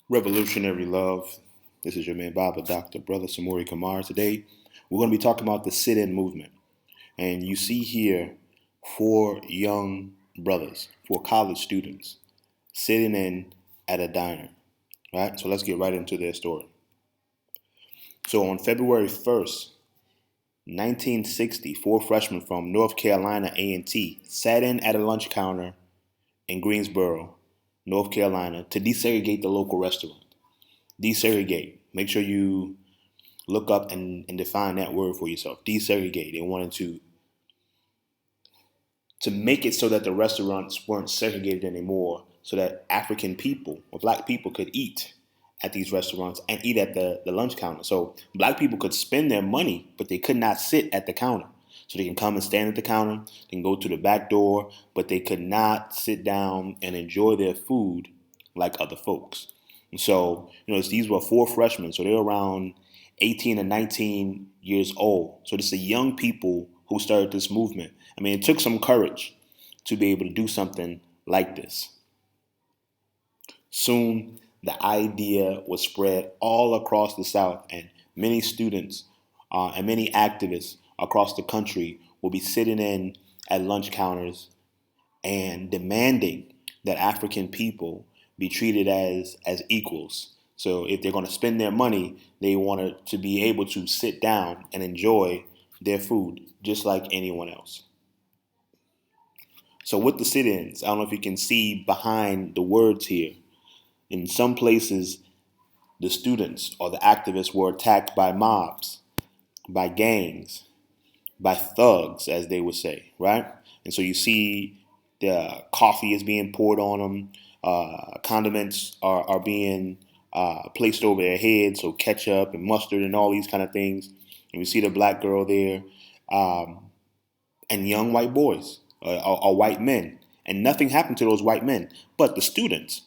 Revolutionary Love. This is your man Baba, Dr. Brother Samori Kamar. Today, we're going to be talking about the sit-in movement. And you see here four young brothers, four college students, sitting in at a diner, right? So let's get right into their story. So on February 1st, 1960, four freshmen from North Carolina A&T sat in at a lunch counter in Greensboro, North Carolina, to desegregate the local restaurant. Desegregate. Make sure you look up and define that word for yourself. Desegregate. They wanted to make it so that the restaurants weren't segregated anymore, so that African people or black people could eat at these restaurants and eat at the lunch counter. So black people could spend their money, but they could not sit at the counter. So they can come and stand at the counter, they can go to the back door, but they could not sit down and enjoy their food like other folks. And so, these were four freshmen, so they're around 18 and 19 years old. So this is young people who started this movement. I mean, it took some courage to be able to do something like this. Soon, the idea was spread all across the South, and many students and many activists across the country will be sitting in at lunch counters and demanding that African people be treated as equals. So if they're going to spend their money, they want to be able to sit down and enjoy their food just like anyone else. So with the sit-ins, I don't know if you can see behind the words here. In some places, the students or the activists were attacked by mobs, by gangs, by thugs, as they would say, right? And so you see the coffee is being poured on them, condiments are being placed over their heads, so ketchup and mustard and all these kind of things. And we see the black girl there, um, and young white boys or white men, and nothing happened to those white men. But the students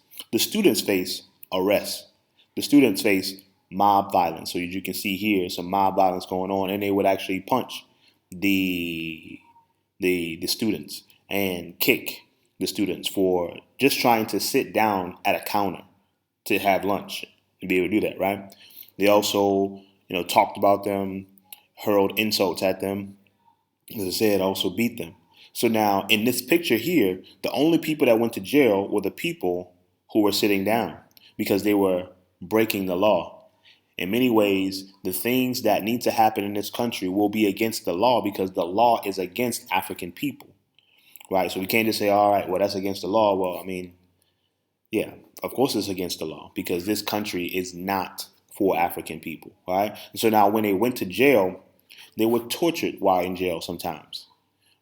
face arrest. The students face mob violence. So as you can see here, some mob violence going on, and they would actually punch the the students and kick the students for just trying to sit down at a counter to have lunch and be able to do that, right? They also, talked about them, hurled insults at them, as I said, also beat them. So now in this picture here, the only people that went to jail were the people who were sitting down because they were breaking the law. In many ways, the things that need to happen in this country will be against the law because the law is against African people, right? So we can't just say, all right, well, that's against the law. Well, I mean, yeah, of course it's against the law because this country is not for African people, right? And so now when they went to jail, they were tortured while in jail sometimes,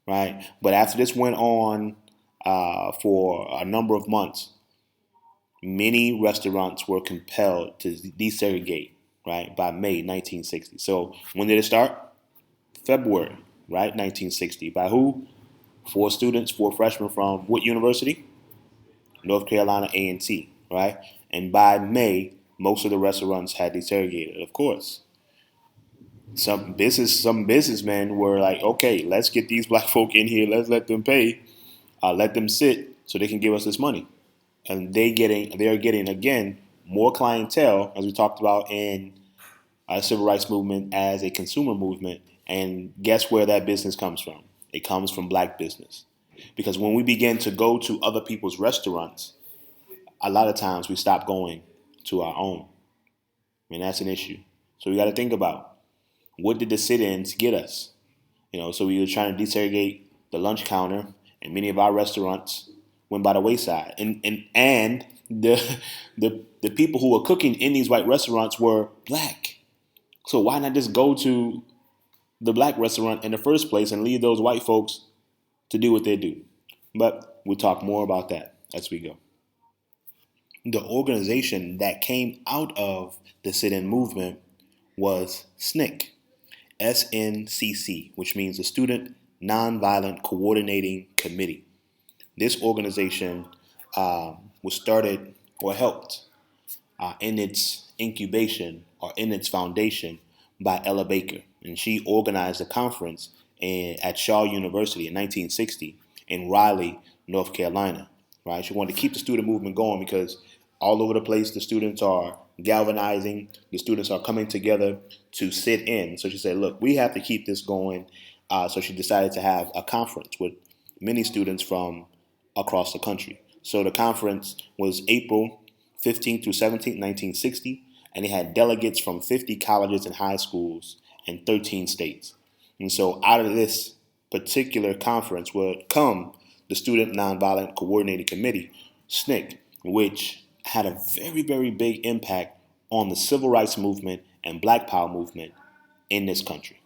right? But after this went on for a number of months, many restaurants were compelled to desegregate, right, by May 1960. So when did it start? February, right, 1960. By who? Four students, four freshmen from what university? North Carolina A&T, right? And by May, most of the restaurants had desegregated, of course. Some businessmen were like, okay, let's get these black folk in here, let's let them pay, let them sit so they can give us this money. And they're getting again more clientele, as we talked about in civil rights movement as a consumer movement. And guess where that business comes from? It comes from black business. Because when we begin to go to other people's restaurants, a lot of times we stop going to our own. And that's an issue. So we got to think about what did the sit-ins get us? So we were trying to desegregate the lunch counter, and many of our restaurants went by the wayside. And the people who were cooking in these white restaurants were black. So why not just go to the black restaurant in the first place and leave those white folks to do what they do? But we'll talk more about that as we go. The organization that came out of the sit-in movement was SNCC, SNCC, which means the Student Nonviolent Coordinating Committee. This organization was started or helped in its incubation or in its foundation by Ella Baker. And she organized a conference at Shaw University in 1960 in Raleigh, North Carolina. Right? She wanted to keep the student movement going because All over the place, the students are galvanizing. The students are coming together to sit in. So she said, look, we have to keep this going. So she decided to have a conference with many students from across the country. So the conference was April 15th through 17th, 1960, and it had delegates from 50 colleges and high schools in 13 states. And so out of this particular conference would come the Student Nonviolent Coordinating Committee, SNCC, which had a very, very big impact on the civil rights movement and black power movement in this country.